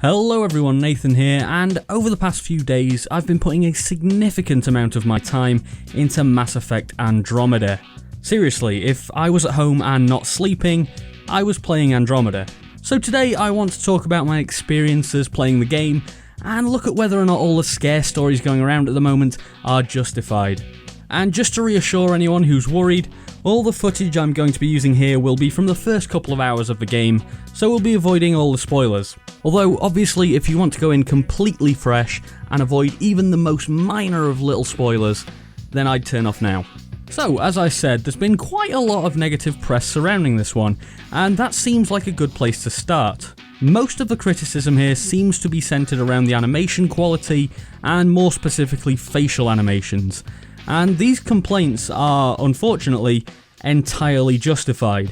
Hello everyone, Nathan here, and over the past few days I've been putting a significant amount of my time into Mass Effect Andromeda. Seriously, if I was at home and not sleeping, I was playing Andromeda. So today I want to talk about my experiences playing the game and look at whether or not all the scare stories going around at the moment are justified. And just to reassure anyone who's worried, all the footage I'm going to be using here will be from the first couple of hours of the game, so we'll be avoiding all the spoilers. Although, obviously, if you want to go in completely fresh and avoid even the most minor of little spoilers, then I'd turn off now. So, as I said, there's been quite a lot of negative press surrounding this one, and that seems like a good place to start. Most of the criticism here seems to be centered around the animation quality, and more specifically facial animations. And these complaints are, unfortunately, entirely justified.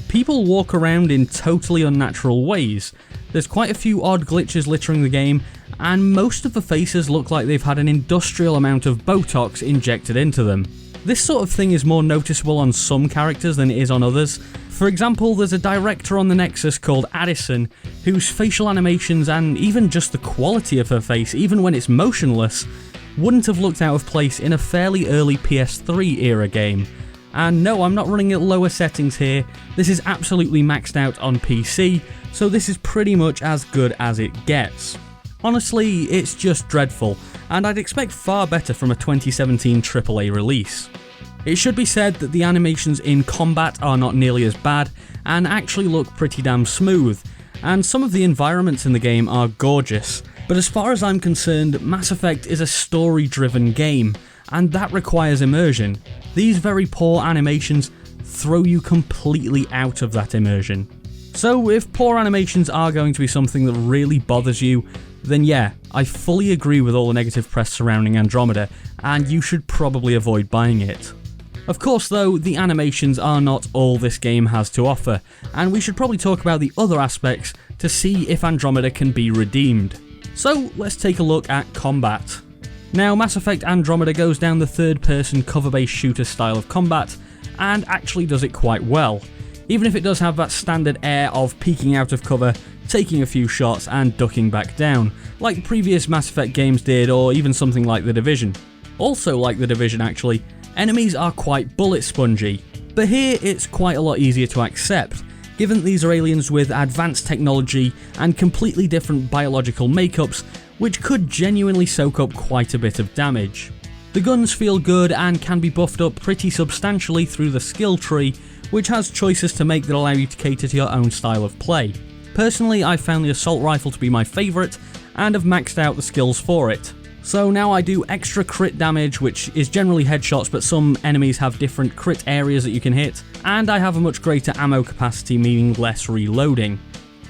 People walk around in totally unnatural ways. There's quite a few odd glitches littering the game, and most of the faces look like they've had an industrial amount of Botox injected into them. This sort of thing is more noticeable on some characters than it is on others. For example, there's a director on the Nexus called Addison, whose facial animations and even just the quality of her face, even when it's motionless, wouldn't have looked out of place in a fairly early PS3 era game. And no, I'm not running at lower settings here, this is absolutely maxed out on PC, so this is pretty much as good as it gets. Honestly, it's just dreadful, and I'd expect far better from a 2017 AAA release. It should be said that the animations in combat are not nearly as bad, and actually look pretty damn smooth, and some of the environments in the game are gorgeous. But as far as I'm concerned, Mass Effect is a story-driven game, and that requires immersion. These very poor animations throw you completely out of that immersion. So if poor animations are going to be something that really bothers you, then yeah, I fully agree with all the negative press surrounding Andromeda, and you should probably avoid buying it. Of course though, the animations are not all this game has to offer, and we should probably talk about the other aspects to see if Andromeda can be redeemed. So let's take a look at combat. Now, Mass Effect Andromeda goes down the third-person cover-based shooter style of combat, and actually does it quite well, even if it does have that standard air of peeking out of cover, taking a few shots and ducking back down, like previous Mass Effect games did, or even something like The Division. Also like The Division actually, enemies are quite bullet spongy, but here it's quite a lot easier to accept, given that these are aliens with advanced technology and completely different biological makeups, which could genuinely soak up quite a bit of damage. The guns feel good and can be buffed up pretty substantially through the skill tree, which has choices to make that allow you to cater to your own style of play. Personally, I found the assault rifle to be my favourite, and have maxed out the skills for it. So now I do extra crit damage, which is generally headshots, but some enemies have different crit areas that you can hit, and I have a much greater ammo capacity, meaning less reloading.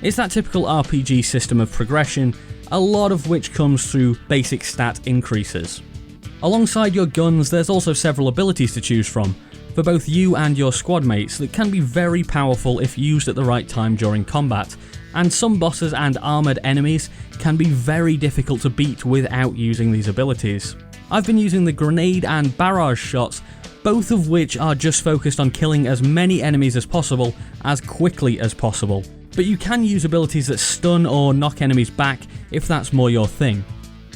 It's that typical RPG system of progression, a lot of which comes through basic stat increases. Alongside your guns, there's also several abilities to choose from, for both you and your squad mates, that can be very powerful if used at the right time during combat, and some bosses and armoured enemies can be very difficult to beat without using these abilities. I've been using the grenade and barrage shots, both of which are just focused on killing as many enemies as possible, as quickly as possible. But you can use abilities that stun or knock enemies back if that's more your thing.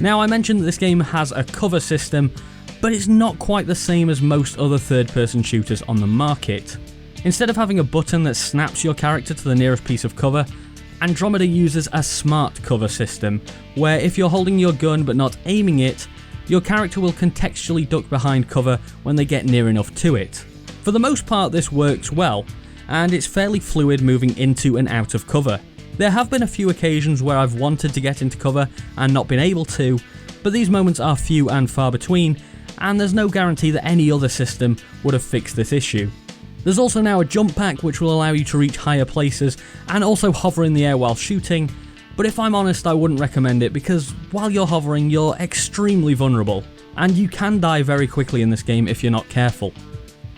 Now, I mentioned that this game has a cover system, but it's not quite the same as most other third-person shooters on the market. Instead of having a button that snaps your character to the nearest piece of cover, Andromeda uses a smart cover system, where if you're holding your gun but not aiming it, your character will contextually duck behind cover when they get near enough to it. For the most part, this works well, and it's fairly fluid moving into and out of cover. There have been a few occasions where I've wanted to get into cover and not been able to, but these moments are few and far between, and there's no guarantee that any other system would have fixed this issue. There's also now a jump pack which will allow you to reach higher places and also hover in the air while shooting, but if I'm honest, I wouldn't recommend it because while you're hovering, you're extremely vulnerable, and you can die very quickly in this game if you're not careful.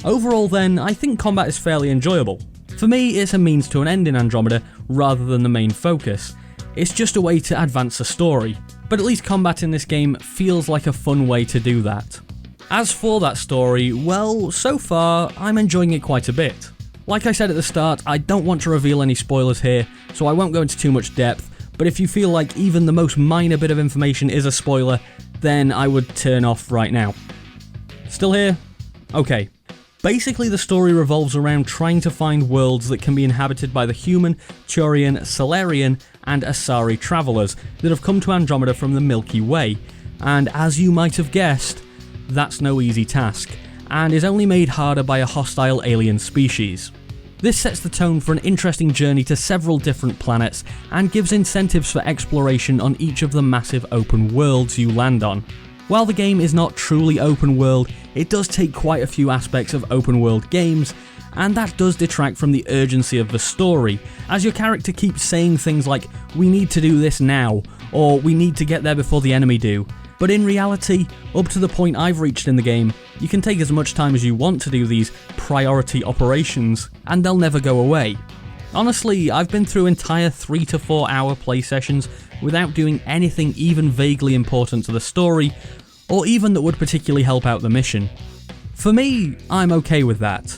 Overall then, I think combat is fairly enjoyable. For me, it's a means to an end in Andromeda rather than the main focus. It's just a way to advance the story, but at least combat in this game feels like a fun way to do that. As for that story, well, so far, I'm enjoying it quite a bit. Like I said at the start, I don't want to reveal any spoilers here, so I won't go into too much depth, but if you feel like even the most minor bit of information is a spoiler, then I would turn off right now. Still here? Okay. Basically, the story revolves around trying to find worlds that can be inhabited by the human, Turian, Solarian, and Asari travelers that have come to Andromeda from the Milky Way, and as you might have guessed, that's no easy task, and is only made harder by a hostile alien species. This sets the tone for an interesting journey to several different planets, and gives incentives for exploration on each of the massive open worlds you land on. While the game is not truly open world, it does take quite a few aspects of open world games, and that does detract from the urgency of the story, as your character keeps saying things like, "We need to do this now," or "We need to get there before the enemy do." But in reality, up to the point I've reached in the game, you can take as much time as you want to do these priority operations, and they'll never go away. Honestly, I've been through entire 3 to 4 hour play sessions without doing anything even vaguely important to the story, or even that would particularly help out the mission. For me, I'm okay with that.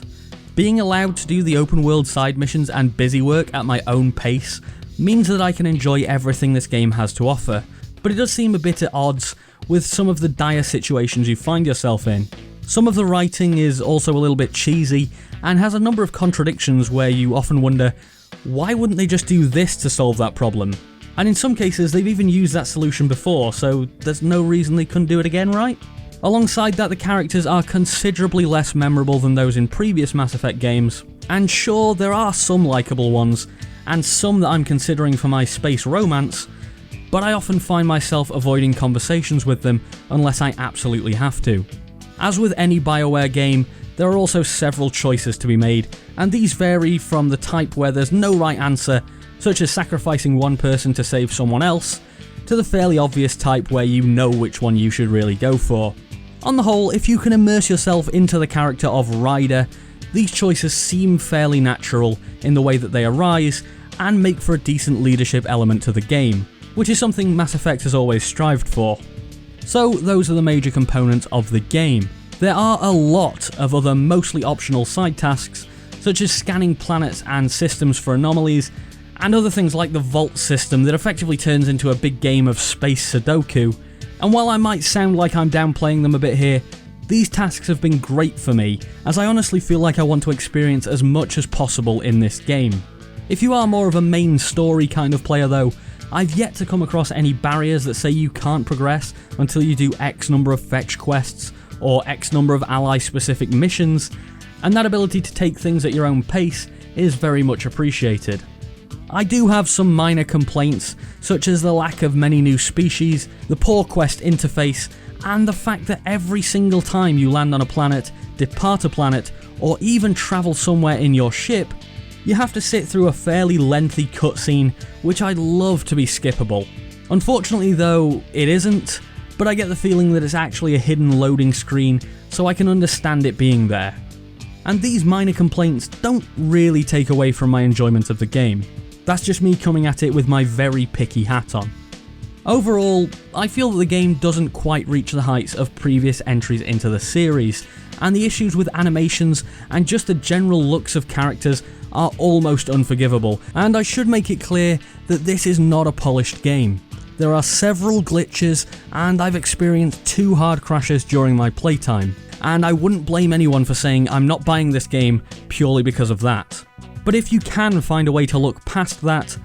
Being allowed to do the open world side missions and busy work at my own pace means that I can enjoy everything this game has to offer, but it does seem a bit at odds with some of the dire situations you find yourself in. Some of the writing is also a little bit cheesy, and has a number of contradictions where you often wonder, why wouldn't they just do this to solve that problem? And in some cases they've even used that solution before, so there's no reason they couldn't do it again, right? Alongside that, the characters are considerably less memorable than those in previous Mass Effect games, and sure, there are some likeable ones, and some that I'm considering for my space romance, but I often find myself avoiding conversations with them unless I absolutely have to. As with any BioWare game, there are also several choices to be made, and these vary from the type where there's no right answer, such as sacrificing one person to save someone else, to the fairly obvious type where you know which one you should really go for. On the whole, if you can immerse yourself into the character of Ryder, these choices seem fairly natural in the way that they arise, and make for a decent leadership element to the game, which is something Mass Effect has always strived for. So those are the major components of the game. There are a lot of other mostly optional side tasks, such as scanning planets and systems for anomalies, and other things like the Vault system that effectively turns into a big game of space Sudoku. And while I might sound like I'm downplaying them a bit here, these tasks have been great for me, as I honestly feel like I want to experience as much as possible in this game. If you are more of a main story kind of player though, I've yet to come across any barriers that say you can't progress until you do X number of fetch quests, or X number of ally specific missions, and that ability to take things at your own pace is very much appreciated. I do have some minor complaints, such as the lack of many new species, the poor quest interface, and the fact that every single time you land on a planet, depart a planet, or even travel somewhere in your ship, you have to sit through a fairly lengthy cutscene, which I'd love to be skippable. Unfortunately though, it isn't, but I get the feeling that it's actually a hidden loading screen, so I can understand it being there. And these minor complaints don't really take away from my enjoyment of the game. That's just me coming at it with my very picky hat on. Overall, I feel that the game doesn't quite reach the heights of previous entries into the series, and the issues with animations and just the general looks of characters are almost unforgivable, and I should make it clear that this is not a polished game. There are several glitches, and I've experienced 2 hard crashes during my playtime, and I wouldn't blame anyone for saying I'm not buying this game purely because of that. But if you can find a way to look past that,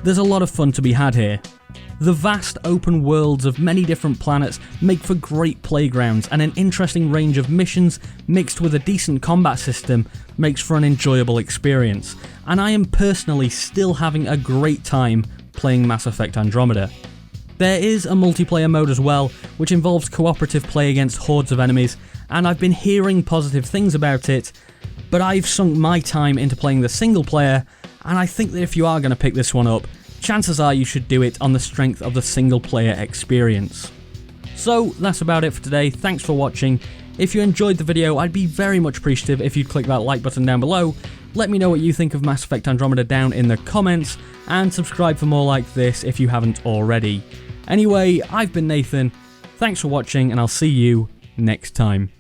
there's a lot of fun to be had here. The vast open worlds of many different planets make for great playgrounds, and an interesting range of missions mixed with a decent combat system makes for an enjoyable experience, and I am personally still having a great time playing Mass Effect Andromeda. There is a multiplayer mode as well, which involves cooperative play against hordes of enemies, and I've been hearing positive things about it, but I've sunk my time into playing the single player, and I think that if you are going to pick this one up, chances are you should do it on the strength of the single player experience. So that's about it for today. Thanks for watching. If you enjoyed the video, I'd be very much appreciative if you'd click that like button down below, let me know what you think of Mass Effect Andromeda down in the comments, and subscribe for more like this if you haven't already. Anyway, I've been Nathan, thanks for watching, and I'll see you next time.